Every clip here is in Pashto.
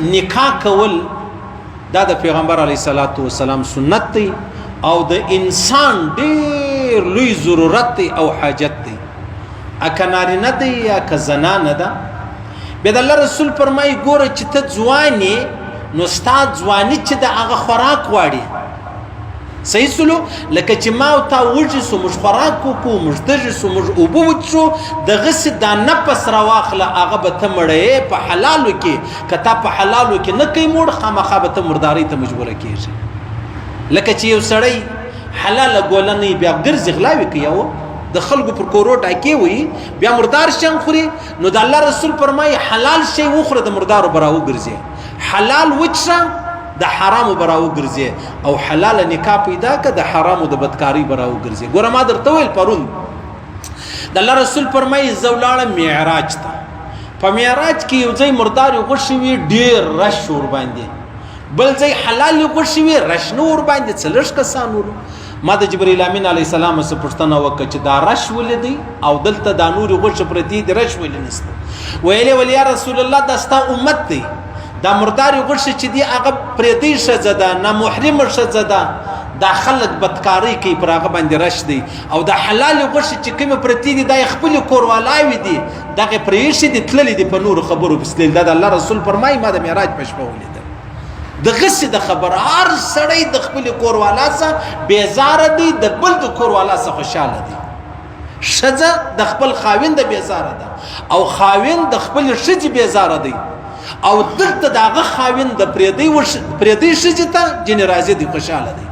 نکاح کول دا د پیغمبر علیه الصلاۃ والسلام سنت دی او د انسان ډیر لوی ضرورت دی او حاجت دی اکه نارینه دی یا که زنانه ده بیا د الله رسول فرمایي ګوره چې ته ځوان یې نو ستا ځواني چې د هغه خوراک غواړي صحیح سلو لکه چې ما او تا وږي سو موږ خوراک وکړو موږ تږي سو موږ اوبه وڅښو دغسې دا نفس راواخله هغه به ته مړی په حلالو کې که تا په حلالو کې نه کوي موړ خامخا به ته مردارۍ ته مجبوره کېږي لکه چې یو سړی حلاله ګوله نه بیا ګرځي غلاوې کوي او د خلکو پر کورو ټاکې وي بیا مردار شیان خوري نو د الله رسول فرمایي حلال شی وخوره د مردارو به راوګرځي حلال وڅښه د حرامو به راوګرځي او حلاله نکاح پیدا که د حرامو د بدکارۍ به راوګرځي ګوره ما درته ویل پرون د الله رسول فرمایي زه ولاړم معراج ته په معراج کې یو ځای مردارې غوښې وي ډېر رش ورباندې بل ځای حلالې غوښې وي رش نه ورباندې څه لږ کسان ورو ما د جبرائیل امین علیه السلام څخه پوښتنه وکړه چې دا رش ولې دی او دلته دا نورې غوښې پرتې دي رش ولې نشته ویلې ول یا رسول الله دا ستا امت دی دا مرداري غوښه چې دی هغه پردی ښځه ده نامحرمه ښځه ده دا خلک بدکارۍ کوي پر هغه باندې رش دی او د حلالې غوښې چې کومې پرتې دي دا یې خپلې کوروالاوې دي دغې پرې ایښې دي تللې دي په نورو خبرو پسې دا د الله رسول فرمایي ما د معراج په شپه ولیدل دغسې د خبره هر سړی د خپلې کوروالا څخه بیزاره دی د بل د کوروالا څخه خوشحاله دی ښځه د خپل خاوند بیزاره ده او خاوند د خپلې ښځې بیزاره دی او دلته د هغه خاوند د پردۍ ښځې ته ځینې راضي دی خوشحاله دی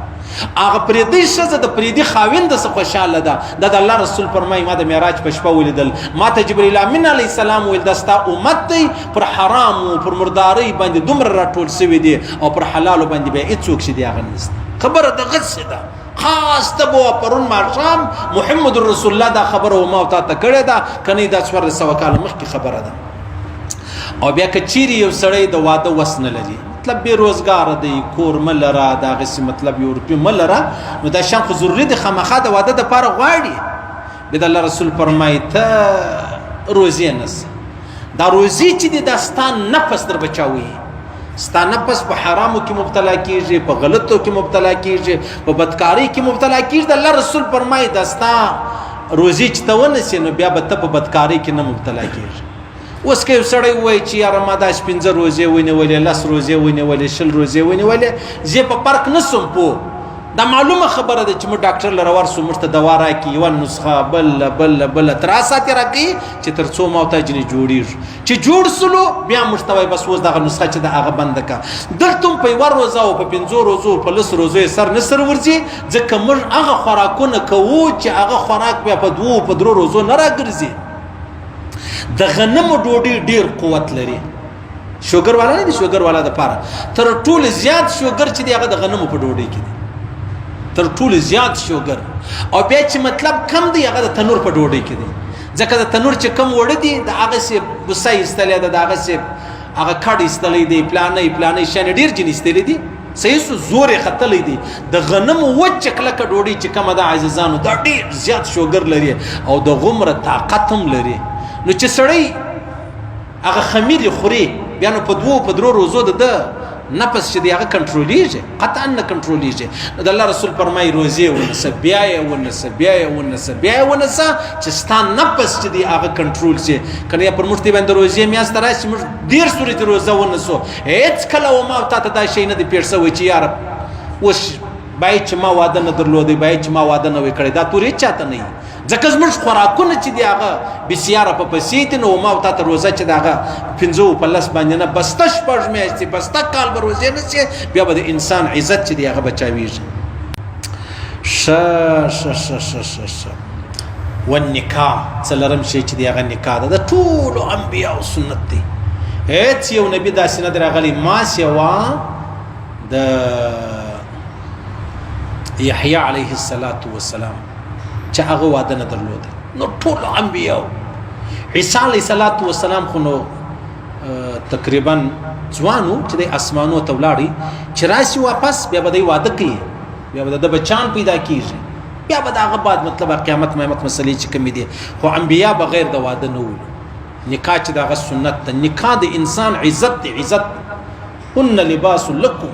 هغه پردۍ ښځه د پردي خاوند څخه خوشحاله ده دا د الله رسول فرمایي ما د معراج په شپه ولیدل ما ته جبرائیل امین علیه السلام ویل دا ستا امت دی پر حرامو پر مردارۍ باندې دومره راټول سوي دي او پر حلالو باندې بیا هېڅوک چې دی هغه نشته خبره دغسې ده خاص ته به پرون ماښام محمد رسول الله دا خبره و ما او تا ته کړې ده که نه دا 1400 کاله مخکې خبره ده او بیا که چیرې یو سړی د واده وس نه لري مطلب بې روزګاره دی کور مه لره دغسې مطلب یو روپۍ مه لره نو دا شیان خو ضروري دی خامخا د واده دپاره غواړي بیا د الله رسول فرمایي ته روزې نیسه دا روزې چې دی دا ستا نفس در بچاوي ستا نفس په حرامو کې مبتلا کېږي په غلطو کې مبتلا کېږي په بدکارۍ کې مبتلا کېږي د الله رسول فرمایي دا ستا روزې چې ته ونیسې نو بیا به ته په بدکارۍ کې نه مبتلا کېږي اوس که یو سړی ووایي چې یاره ما داسې 15 روزې ونیولې 10 روزې ونیولې 20 روزې ونیولې زه په فرق نه سم پوه دا معلومه خبره ده چې موږ ډاکټر لره ورسو موږ ته دوا راکړي یوه نسخه بله 3 ساعتې راکوي چې تر څو ما او تا ځینې جوړېږو چې جوړ سلو بیا موږ ته وایي بس اوس دغه نسخه چې د هغه بنده کړه دلته هم په 1 روزه او په 5 روزو په 10 روزو یې سر نه سر ورځي ځکه موږ هغه خوراکونه کوو چې هغه خوراک بیا په 2 په 3 روزو نه راګرځي د غنمو ډوډۍ ډیر قوت لري شوګر والا نه دي شوګر والا د پاره تر ټولو زیات شوګر چې دی هغه د غنمو په ډوډۍ کې دی تر ټولو زیات شوګر او بیا چې مطلب کم دی هغه د تنور په ډوډۍ کې دی ځکه د تنور چې کم وړه دی د هغه سي بوسه ایستلې ده د هغه سي هغه کډ ایستلې دی پلانې شان ډیر جن ایستلې دي صحیح سو زور خطلې دي د غنمو وچ کلکه ډوډۍ چې کم ده عزیزانو دا ډیر زیات شوګر لري او د غمره طاقت هم لري نو چې سړی هغه خمیرې خوري بیا نو په 2 په 3 روزو د نفس چې دی هغه کنټرولېږي قطعا نه کنټرولېږي نو د الله رسول فرمایي روزې ونیسه بیا یې ونیسه چې ستا نفس چې دی هغه کنټرول شي که نه پر موږ دې باندې روزې میاشته راشي موږ 10 سورې روزه ونیسو هېڅ کله و ما تا ته دا شی نه دی پېښ شوی چې یاره اوس باید چې ما واده نه درلودی باید چې ما واده نه وی کړی دا تور هېڅ چاته نه وي ځکه زموږ خوراکونه چې دی هغه بسیاره په پسې دي نو ما او تا ته روزه چې د هغه 15 په 10 باندې نه بسته 6 میاشتې بسته کال به روزې نه شي بیا به د انسان عزت چې دی هغه بچاویږي والنکاح څلرم شی چې دی هغه نکاح ده د ټولو انبیاو سنت دی هېڅ یو نبي داسې نه دی راغلی ما سوا د یحیی علیه السلام چې هغه واده نه درلوده نو ټول انبیاو عیسی علیه السلام خو نو تقریبا ځوانو چې د اسمانو ته ولاړی چې راشي واپس بیا به د واده کوي بیا به د بچان پیدا کیږي بیا به د هغه بعد مطلب قیامت مسلې چې کومې دي خو انبیا بغیر د واده نه وو نکاح چې د هغه سنت ده نکاح د انسان عزت دی عزت هن لباس لكم.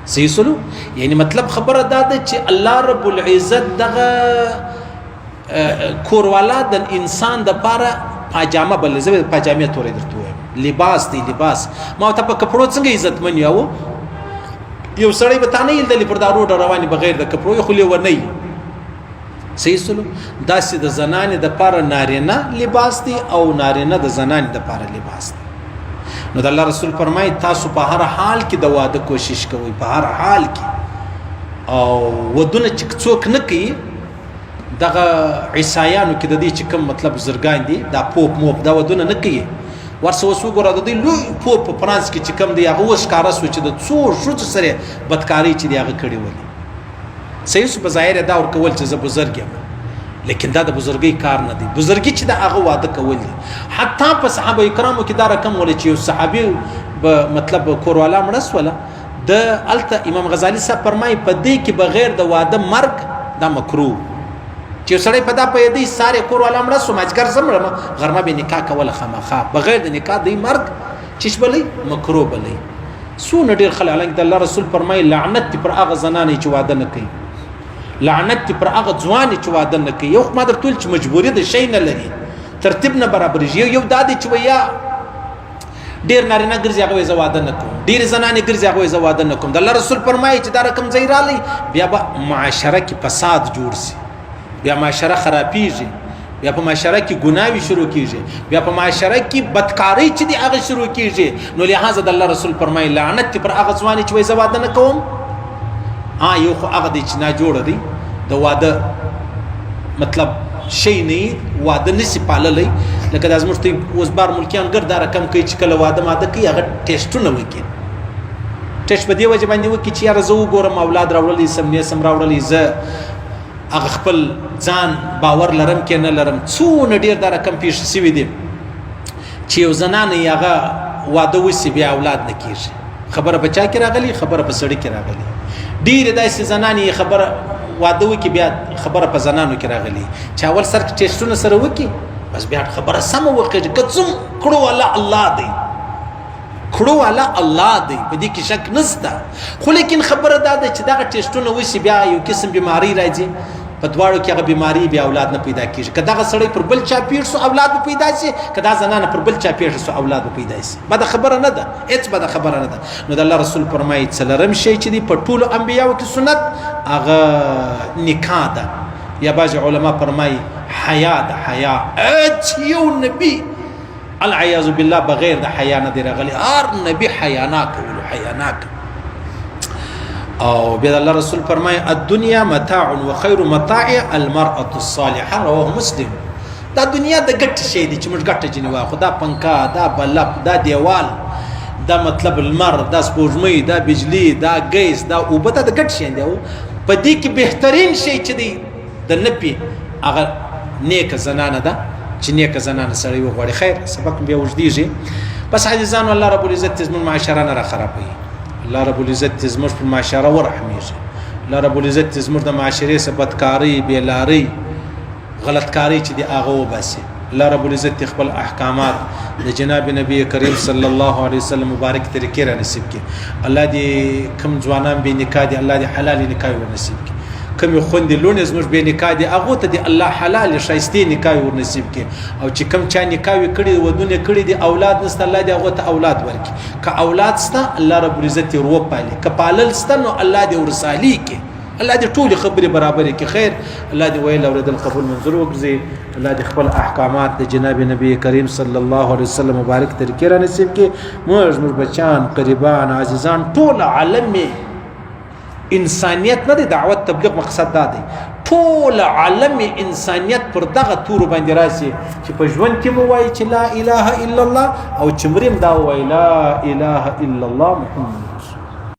صحیح سلو یعنی مطلب خبره دا ده چې الله رب العزت دغه کوروالا د انسان د پاره پاجامه بل زه پاجامه تورې درته وایم لباس دی لباس ما ته په کپړو څنګه عزت من یو سړی به تانه یل د پر دارو رواني بغیر د کپړو خو له ونی. صحیح سلو داسې د زنانې د پاره نارینه لباس دی او نارینه د زنانې د پاره لباس دی. نو د الله رسول فرمایي تاسو په هر حال کې د واده کوشش کوئ، په هر حال کې. او ودونه چې څوک نه کوي دغه عیسایانو کې د دې چې کوم مطلب زرګان دي دا پوپ موپ دا ودونه نه کوي. ورسه وسو ګوره د دې لوی پوپ په فرانس کې چې کوم دی هغه وس کار سو چې د څو ښځو سره بدکاری چې دی هغه کړی ولې. صحیح په ظاهر دا ور کول چې زه بزرګ یم، لیکن دا د بزرګۍ کار نه دی. بزرګي چې دا هغه واده کول دي. حتی په صحابه کرامو کې دا رقم ولې چې یو صحابي مطلب کوروالا مړس ولا د الته امام غزالی صاحب فرمایي په دې کې بغیر د واده مرګ دا مکروه. چې سړی په دا په دې ساره کوروالا مړس ماجګر زمړه غرمه به نکاح کوله خامخا بغیر د نکاح د مرګ چې بلې مکروه بلې. سو نډیر خلک د الله رسول فرمایي لعنت پر هغه زنانه چې واده نه کوي، لعنت پر هغه ځوان چې واده نه کوي. یو ما درته چې مجبوری د شي نه لري ترتیب نه برابر یو دادی چې ویا ډیر نارینه ګرځي هغه زه واده نه کوم، ډیر زنانه ګرځي هغه زه واده نه کوم. د الله رسول فرمایي چې دا رقم ځای رالی بیا به معاشره کې فساد جوړ شي، بیا معاشره خرابېږي، بیا په معاشره کې ګناوي شروع کیږي، بیا په معاشره کې بدکاری چې دی هغه شروع کیږي. نو لہذا د الله رسول فرمایي لعنت پر هغه ځوان چې زه واده نه کوم. یو خو هغه دی چې نه جوړ دی د واده مطلب شي نه واده نسی پاللی. لکه د ازمرته اوس بار ملکیان ګردا رقم کوي چې کله واده ماده کوي هغه ټیسټونه وکړي. ټیسټ په دی وجه باندې وکړي چې یاره زه وګورم اولاد راوړلی سم نه سم راوړلی زه هغه خپل ځان باور لرم کې نه لرم. څونه ډیر دا رقم پیښ شوي دي چې یو زنانه هغه واده وسی بیا اولاد نه کیږي. خبره بچا کې راغلی، خبره په سړی کې راغلی. ډیر داسې زنانې خبره واده وکي بیا خبره په زنانو کې راغلی چې اول سر ټیسټونه سره وکي بس بیا خبره سم وکړي کڅم کړو الله الله دی کړو الله الله دی په دې کې شک نشته. خو لیکن خبره دا ده چې دا ټیسټونه وشي بیا یو قسم بیماری راځي په دواړو کې هغه بیماری بیا اولاد نه پیدا کیږي. کدا سړی پر بل چا پیر سو اولاد به پیدا شي، کدا زنانه پر بل چا پیر سو اولاد به پیدا شي. بده خبره نه ده، هیڅ بده خبره نه ده. نو د الله رسول فرمایي څلرم شی چې دی په ټولو انبیانو کې سنت هغه نکاح ده. یا بعض علما فرمایي حیا ده. حیا یو نبی العیاذ بالله بغیر د حیا نه دی راغلی. هر نبی حیا نه کولو حیا نه. او بیا الله رسول فرمایي الدنيا متاع وخير متاع المرأة الصالحة رواه مسلم. دا دنیا د ګټ شي دي چې موږ ګټه جنې واخو، دا پنکا، دا بلب، دا دیوال، دا مطلب المر، دا سپوږمۍ، دا بجلی، دا ګیس، دا اوبه، دا د ګټ شي دي. په دې کې بهترین شی چې دی د نپی هغه نیک زنانه ده چې نیک زنانه سړی وغواړي. خیر سبق بیا وجديږي. بس عزیزانو الله رب العزت زموږ معاشره نه را خرابوي. الله رب العزت زموږ په معاشره ورحمیږي. الله رب العزت زموږ د معاشرې څخه بدکاری، بیلاری، غلطکاری چې دی هغه وباسي. الله رب العزت خپل احکامات د جناب نبی کریم صلی الله علیه وسلم مبارک طریقې را نصیب کړي. الله دې کوم ځوانان به نکاح دي الله دې حلال نکاح ور نصیب کړي. کوم خوندې لونې زموږ به نکاح دي هغه ته دې الله حلال شایسته نکاح ور نصیب کړي. او چې کوم چا نکاح کړي ودونه کړي دي اولاد نست الله دې هغه ته اولاد ورکړي. که اولاد ست الله رب العزت ور پالي، که پالل ست نو الله دې ورسالي کړي. الله دې ټول خبرې برابر کړي. خیر الله دې ویل اوریدل قبول منظور وګرځي. الله دې خپل احکامات د جناب نبی کریم صلی الله علیه وسلم مبارک طریقې را نصیب کړي. موږ بچان قریبان عزیزان ټول عالم انسانیت نه دی دعوت تبلیغ مقصد دا دی. ټول عالم انسانیت پر دغه تور باندې راشي چې په ژوند کې مو وایي چې لا اله الا الله او چې مریم دا وایي لا اله الا الله محمد